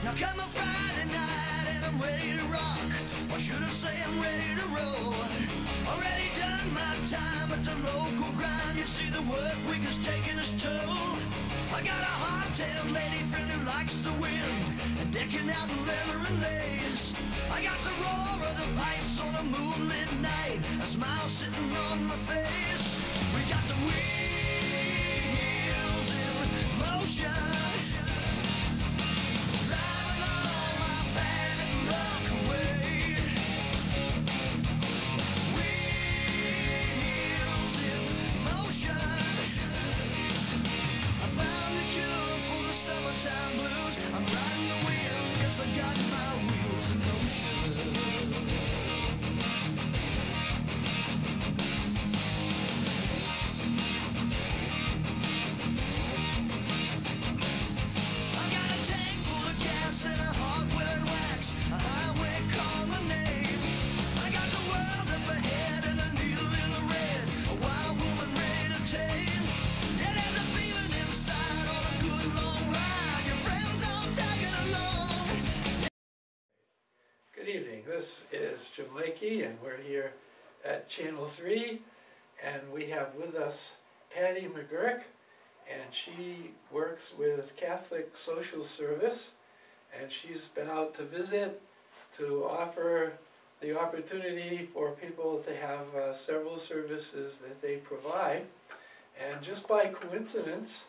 Now come a Friday night and I'm ready to rock, or should I say I'm ready to roll. Already done my time at the local grind. You see the work week is taking its toll. I got a hot-tailed lady friend who likes the wind and decking out in leather and lace. I got the roar of the pipes on a moonlit night, a smile sitting on my face. We got the wheels in motion, driving all my bad luck away. Wheels in motion, I found the cure for the summertime blues. I'm riding the wind, yes I got my wheels in motion. Good evening, this is Jim Lakey and we're here at Channel 3 and we have with us Patty McGurk, and she works with Catholic Social Service, and she's been out to visit to offer the opportunity for people to have several services that they provide. And just by coincidence,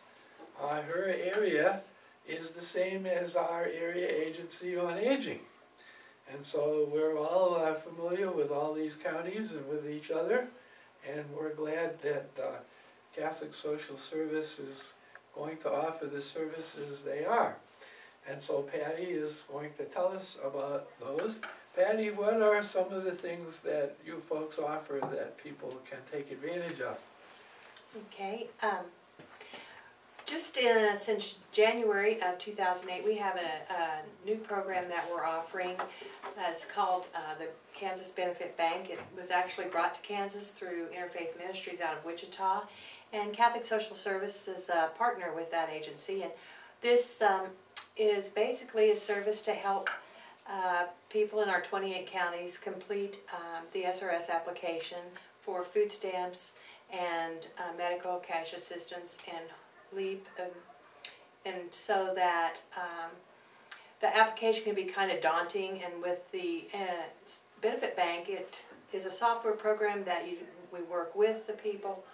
her area is the same as our area agency on aging. And so we're all familiar with all these counties and with each other, and we're glad that Catholic Social Service is going to offer the services they are. And so Patty is going to tell us about those. Patty, what are some of the things that you folks offer that people can take advantage of? Okay, just since January of 2008, we have a new program that we're offering. It's called the Kansas Benefit Bank. It was actually brought to Kansas through Interfaith Ministries out of Wichita, and Catholic Social Service is a partner with that agency. And this is basically a service to help people in our 28 counties complete the SRS application for food stamps and medical cash assistance and LEAP, and so that the application can be kind of daunting. And with the Benefit Bank, it is a software program that we work with the people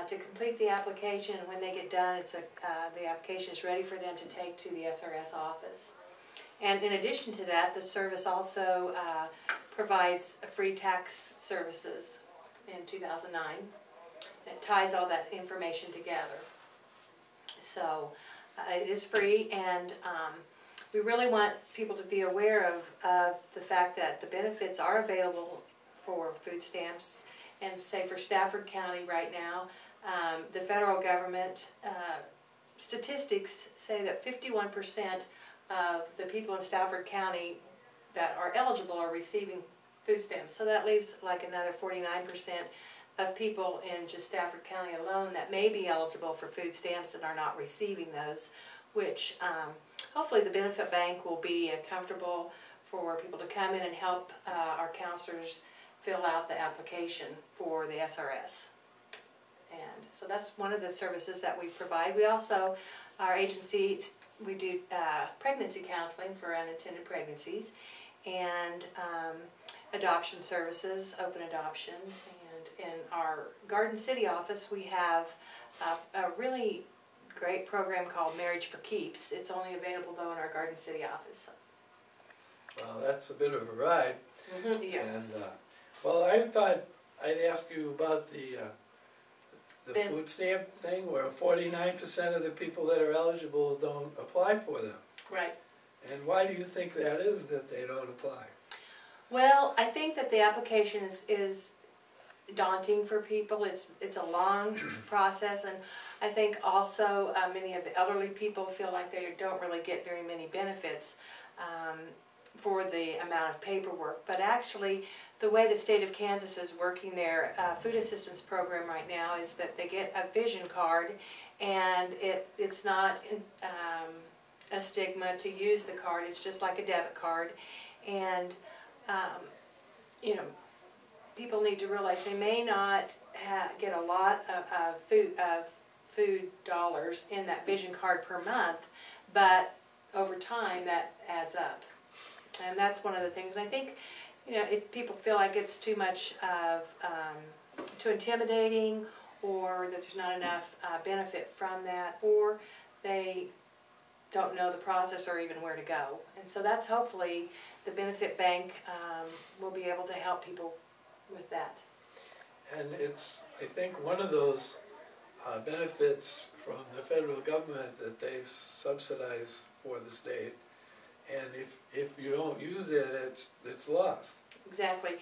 to complete the application, and when they get done, it's the application is ready for them to take to the SRS office. And in addition to that, the service also provides free tax services in 2009. It ties all that information together. So it is free, and we really want people to be aware of the fact that the benefits are available for food stamps. And say for Stafford County right now, the federal government statistics say that 51% of the people in Stafford County that are eligible are receiving food stamps. So that leaves like another 49% of people in just Stafford County alone that may be eligible for food stamps and are not receiving those, which hopefully the Benefit Bank will be comfortable for people to come in and help our counselors fill out the application for the SRS. And so that's one of the services that we provide. We also, our agency, we do pregnancy counseling for unintended pregnancies, and adoption services, open adoption. And in our Garden City office, we have a really great program called Marriage for Keeps. It's only available though in our Garden City office. Well, that's a bit of a ride. Mm-hmm, yeah. And well, I thought I'd ask you about the food stamp thing, where 49% of the people that are eligible don't apply for them. Right. And why do you think that is, that they don't apply? Well, I think that the application is daunting for people. It's a long process, and I think also many of the elderly people feel like they don't really get very many benefits for the amount of paperwork. But actually, the way the state of Kansas is working their food assistance program right now is that they get a vision card, and it's not a stigma to use the card. It's just like a debit card, and you know, people need to realize they may not get a lot of food dollars in that vision card per month, but over time that adds up, and that's one of the things. And I think, you know, people feel like it's too much of too intimidating, or that there's not enough benefit from that, or they don't know the process or even where to go. And so that's hopefully the benefit bank will be able to help people with that. And it's, I think, one of those benefits from the federal government that they subsidize for the state, and if you don't use it, it's lost. Exactly.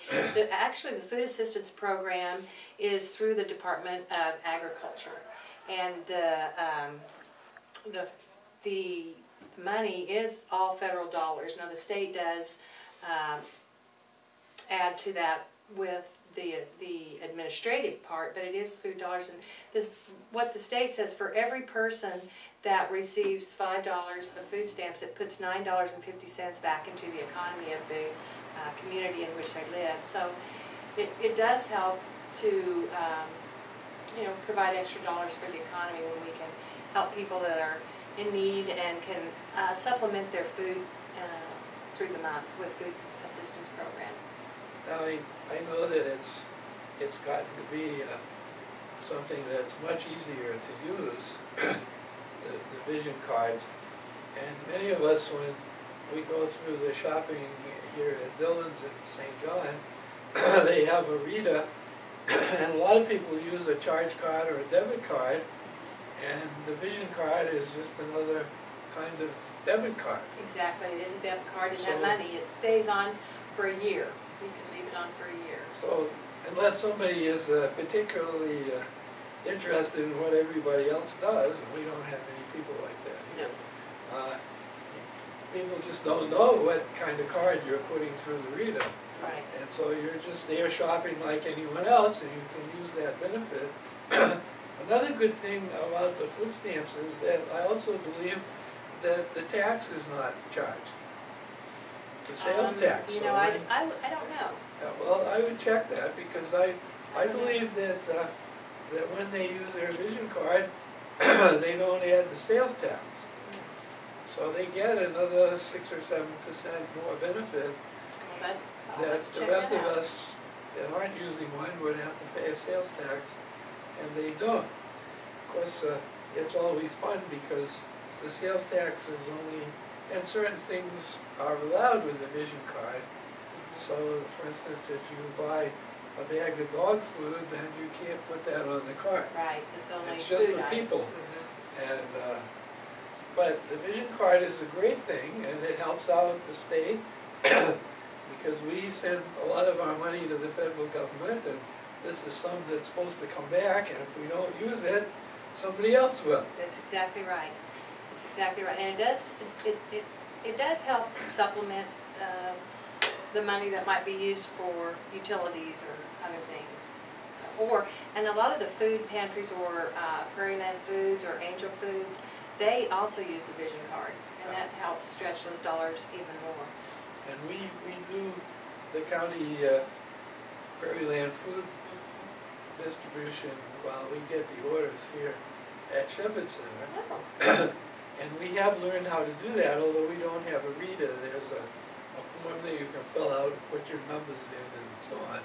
Actually, the food assistance program is through the Department of Agriculture, and the money is all federal dollars. Now the state does add to that with the administrative part, but it is food dollars. And this, what the state says, for every person that receives $5 of food stamps, it puts $9.50 back into the economy of the community in which they live. So it does help to you know, provide extra dollars for the economy when we can help people that are in need and can supplement their food through the month with food assistance program. Now I know that it's gotten to be something that's much easier to use, the vision cards, and many of us, when we go through the shopping here at Dillon's in St. John, they have a reader, and a lot of people use a charge card or a debit card, and the vision card is just another kind of debit card. Exactly, it is a debit card, and So, that money, it stays on for a year. You can leave it on for a year. So unless somebody is particularly interested in what everybody else does, and we don't have any people like that here, people just don't know what kind of card you're putting through the reader. Right. And so you're just there shopping like anyone else, and you can use that benefit. Another good thing about the food stamps is that I also believe that the tax is not charged. The sales tax. You So know, I don't know. yeah, well, I would check that, because I believe that that when they use their vision card, they don't add the sales tax. So they get another 6 or 7% more benefit Well, that the check rest that of out. us that aren't using one would have to pay a sales tax, and they don't. Of course, it's always fun because the sales tax is only, and certain things are allowed with the vision card. So, for instance, if you buy a bag of dog food, then you can't put that on the card. Right, it's only It's just food for items. people. Mhm. And but the vision card is a great thing, and it helps out the state because we send a lot of our money to the federal government, and this is some that's supposed to come back, and if we don't use it, somebody else will. That's exactly right. That's exactly right, and it does help supplement the money that might be used for utilities or other things. So, and a lot of the food pantries, or Prairie Land Foods or Angel Foods, they also use the vision card, and that helps stretch those dollars even more. And we do the county Prairie Land food distribution while we get the orders here at Shepherd Center. Oh. And we have learned how to do that, although we don't have a reader. There's a form that you can fill out and put your numbers in and so on,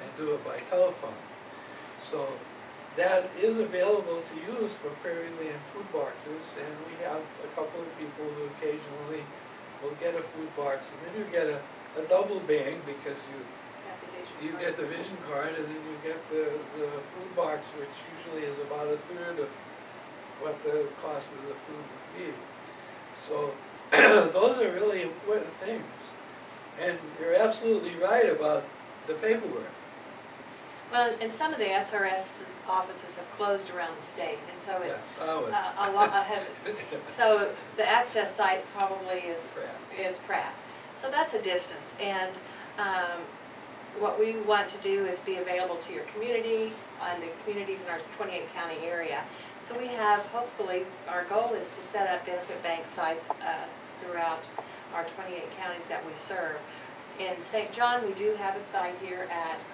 and do it by telephone. So that is available to use for Prairie Land food boxes, and we have a couple of people who occasionally will get a food box, and then you get a double bang, because you get the vision card, and then you get the food box, which usually is about a third of what the cost of the food would be. So those are really important things. And you're absolutely right about the paperwork. Well, and some of the SRS offices have closed around the state, and so it Yes, ours. a lot has. So the access site probably is Pratt. Pratt. So that's a distance, and what we want to do is be available to your community and the communities in our 28 county area. So we have, hopefully, our goal is to set up benefit bank sites throughout our 28 counties that we serve. In St. John, we do have a site here at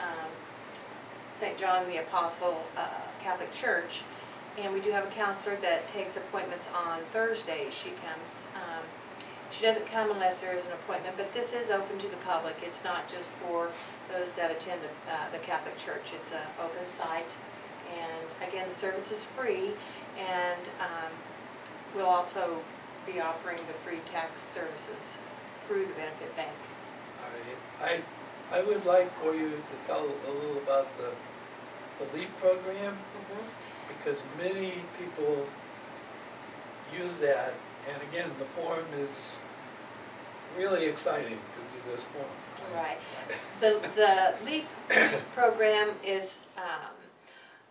St. John the Apostle Catholic Church, and we do have a counselor that takes appointments on Thursdays. She comes. She doesn't come unless there is an appointment, but this is open to the public. It's not just for those that attend the Catholic Church. It's an open site, and again, the service is free, and we'll also be offering the free tax services through the benefit bank. I would like for you to tell a little about the LEAP program, because many people use that. And again, the form is really exciting to do this form. Right. The LEAP program is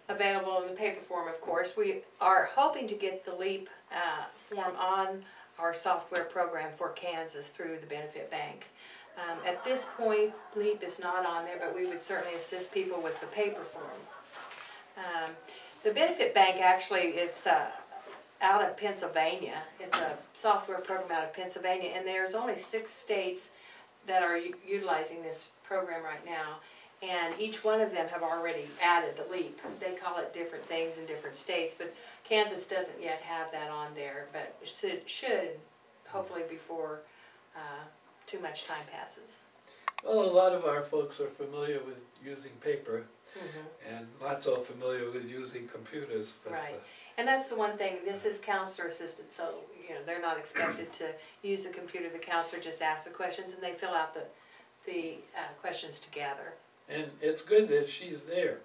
available in the paper form, of course. We are hoping to get the LEAP form on our software program for Kansas through the benefit bank. At this point, LEAP is not on there, but we would certainly assist people with the paper form. The benefit bank, actually, it's out of Pennsylvania. It's a software program out of Pennsylvania, and there's only 6 states that are utilizing this program right now, and each one of them have already added the LEAP. They call it different things in different states, but Kansas doesn't yet have that on there, but should hopefully before too much time passes. Well, a lot of our folks are familiar with using paper, and not so familiar with using computers. But, right. And that's the one thing, this is counselor assisted, so they're not expected to use the computer. The counselor just asks the questions, and they fill out the questions together. And it's good that she's there,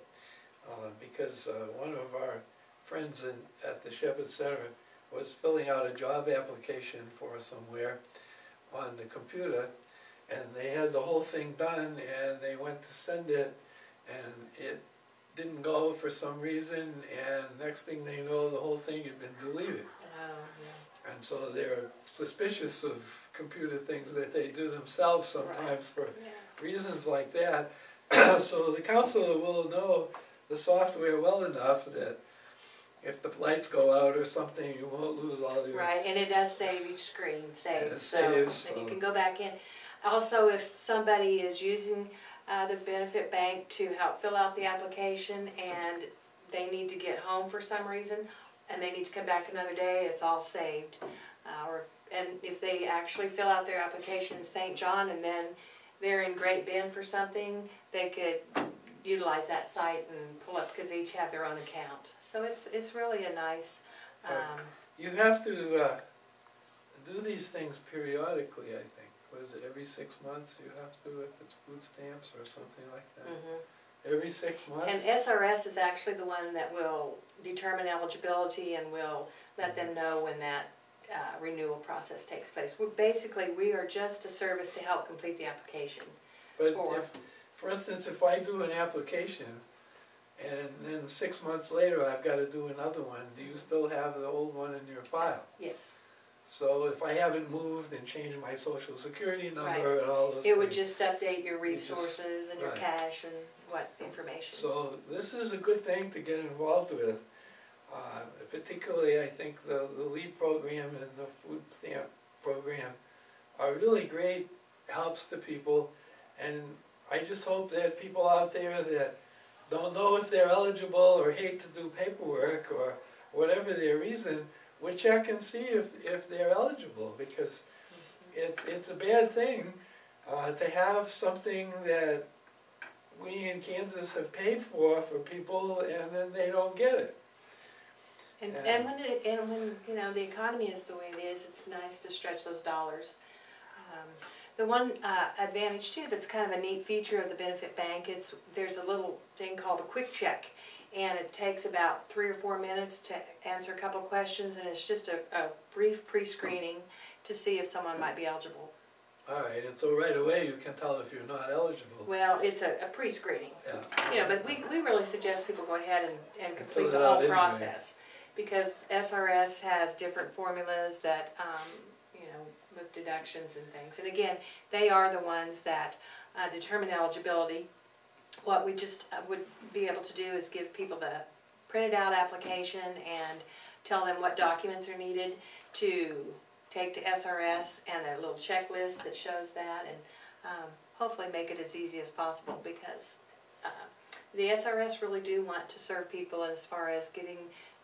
because one of our friends at the Shepherd Center was filling out a job application for somewhere on the computer, and they had the whole thing done, and they went to send it, and it didn't go for some reason, and next thing they know, the whole thing had been deleted. Oh, yeah. And so they're suspicious of computer things that they do themselves sometimes for reasons like that. So the counselor will know the software well enough that if the lights go out or something, you won't lose all your... Right, and it does save each screen, saves, so you can go back in. Also, if somebody is using the benefit bank to help fill out the application and they need to get home for some reason and they need to come back another day, it's all saved. And if they actually fill out their application in St. John and then they're in Great Bend for something, they could utilize that site and pull up, because they each have their own account. So it's really a nice... you have to do these things periodically, I think. What is it, every 6 months you have to, if it's food stamps or something like that? Every 6 months? And SRS is actually the one that will determine eligibility and will let them know when that renewal process takes place. We are just a service to help complete the application. But for instance, if I do an application and then 6 months later I've got to do another one, do you still have the old one in your file? Yes. So if I haven't moved and changed my social security number and all those things. It would things, just update your resources and your cash and what information. So this is a good thing to get involved with. Particularly, I think the LEAP program and the food stamp program are really great helps to people, and I just hope that people out there that don't know if they're eligible or hate to do paperwork or whatever their reason would check and see if they're eligible, because it's a bad thing to have something that we in Kansas have paid for people and then they don't get it. And when the economy is the way it is, it's nice to stretch those dollars. The one advantage too that's kind of a neat feature of the benefit bank is there's a little thing called a quick check, and it takes about 3 or 4 minutes to answer a couple questions, and it's just a brief pre-screening to see if someone might be eligible. Alright, and so right away you can tell if you're not eligible. Well, it's a pre-screening. Yeah. But we really suggest people go ahead and complete the whole process. Because SRS has different formulas that, with with deductions and things. And again, they are the ones that determine eligibility. What we just would be able to do is give people the printed out application and tell them what documents are needed to take to SRS, and a little checklist that shows that, and hopefully make it as easy as possible, because the SRS really do want to serve people as far as getting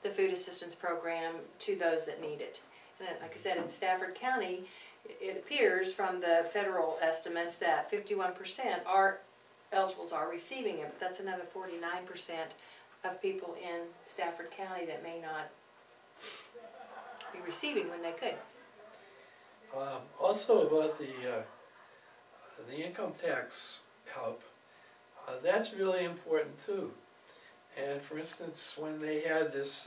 the food assistance program to those that need it. And like I said, in Stafford County, it appears from the federal estimates that 51% are eligibles are receiving it, but that's another 49% of people in Stafford County that may not be receiving when they could. Also about the income tax help, that's really important too. And for instance, when they had this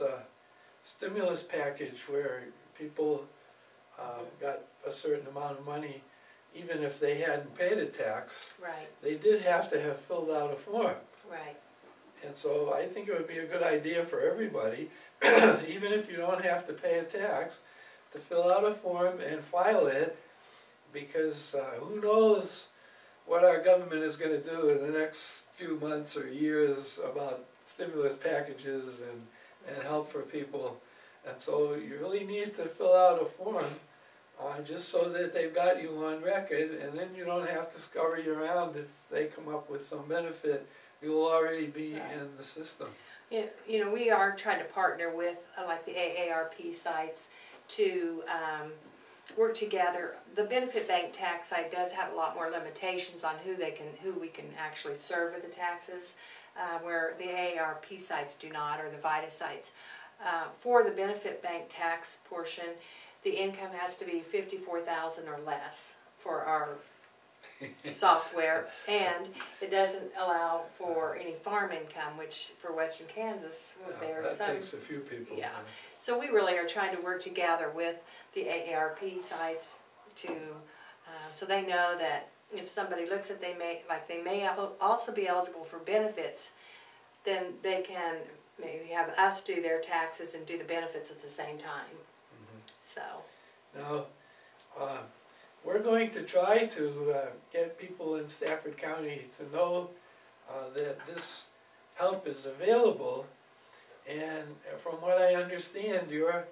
stimulus package where people got a certain amount of money, even if they hadn't paid a tax, Right. they did have to have filled out a form. Right. And so I think it would be a good idea for everybody, even if you don't have to pay a tax, to fill out a form and file it, because who knows what our government is going to do in the next few months or years about stimulus packages and help for people. And so you really need to fill out a form just so that they've got you on record, and then you don't have to scurry around if they come up with some benefit. You'll already be in the system. Yeah, you know, we are trying to partner with like the AARP sites to work together. The benefit bank tax site does have a lot more limitations on who we can actually serve with the taxes, where the AARP sites do not, or the VITA sites. For the benefit bank tax portion, the income has to be $54,000 or less for our software, and it doesn't allow for any farm income, which for Western Kansas, That takes a few people. Yeah. So we really are trying to work together with the AARP sites to, so they know that if somebody looks at they may also be eligible for benefits, then they can maybe have us do their taxes and do the benefits at the same time. So. Now, we're going to try to get people in Stafford County to know that this help is available, and from what I understand, your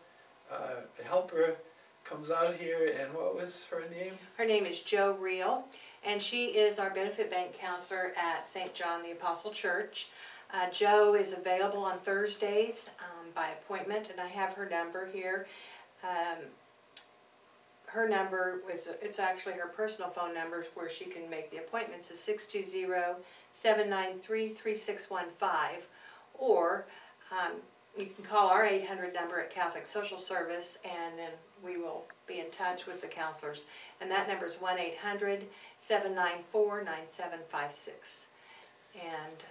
helper comes out here, and what was her name? Her name is Jo Reel, and she is our benefit bank counselor at St. John the Apostle Church. Jo is available on Thursdays by appointment, and I have her number here. Her number it's actually her personal phone number where she can make the appointments is 620-793-3615, or you can call our 800 number at Catholic Social Service, and then we will be in touch with the counselors. And that number is 1-800-794-9756. And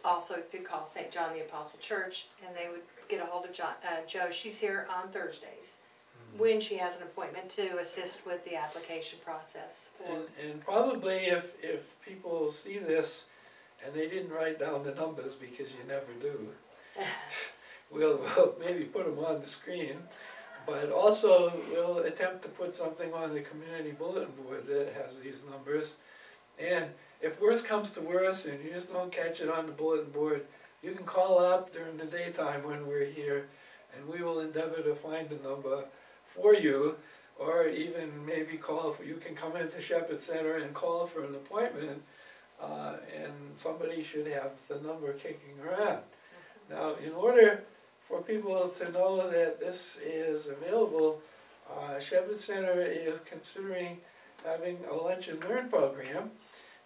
also if you call St. John the Apostle Church, and they would get a hold of Jo. She's here on Thursdays when she has an appointment to assist with the application process. And probably if people see this and they didn't write down the numbers, because you never do, we'll maybe put them on the screen, but also we'll attempt to put something on the community bulletin board that has these numbers. And if worse comes to worse and you just don't catch it on the bulletin board, you can call up during the daytime when we're here, and we will endeavor to find the number for you, or even maybe you can come into Shepherd Center and call for an appointment, and somebody should have the number kicking around. Now, in order for people to know that this is available, Shepherd Center is considering having a lunch and learn program.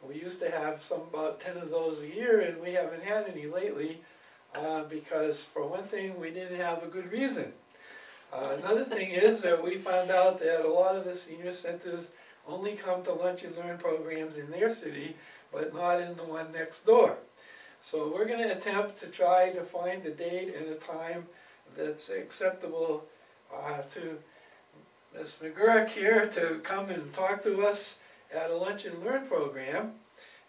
We used to have about 10 of those a year, and we haven't had any lately because, for one thing, we didn't have a good reason. Another thing is that we found out that a lot of the senior centers only come to lunch and learn programs in their city, but not in the one next door. So we're going to attempt to try to find a date and a time that's acceptable to Ms. McGurk here to come and talk to us at a lunch and learn program,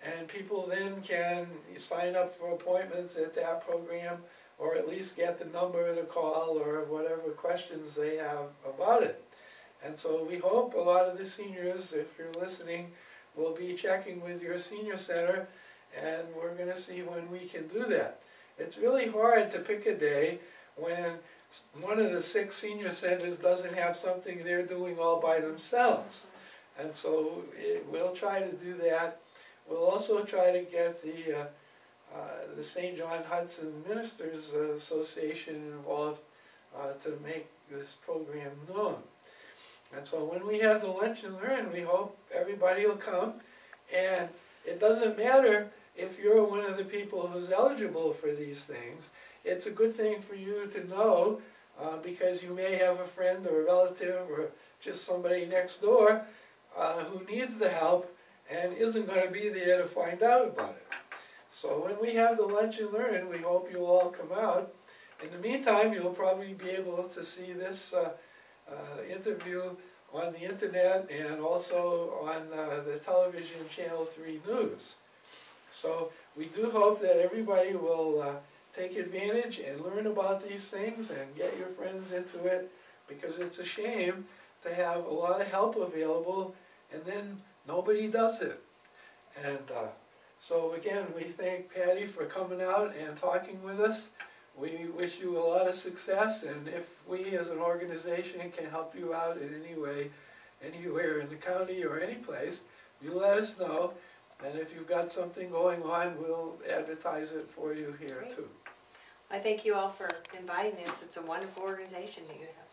and people then can sign up for appointments at that program, or at least get the number to call or whatever questions they have about it. And so we hope a lot of the seniors, if you're listening, will be checking with your senior center, and we're going to see when we can do that. It's really hard to pick a day when one of the 6 senior centers doesn't have something they're doing all by themselves. And so we'll try to do that. We'll also try to get the St. John Hudson Ministers Association involved to make this program known. And so when we have the Lunch and Learn, we hope everybody will come. And it doesn't matter if you're one of the people who's eligible for these things. It's a good thing for you to know because you may have a friend or a relative or just somebody next door who needs the help and isn't going to be there to find out about it. So when we have the Lunch and Learn, we hope you'll all come out. In the meantime, you'll probably be able to see this interview on the internet and also on the television Channel 3 News. So we do hope that everybody will take advantage and learn about these things and get your friends into it, because it's a shame to have a lot of help available and then nobody does it. And so again, we thank Patty for coming out and talking with us. We wish you a lot of success, and if we as an organization can help you out in any way, anywhere in the county or any place, you let us know. And if you've got something going on, we'll advertise it for you here. Great. Too. I thank you all for inviting us. It's a wonderful organization that you have.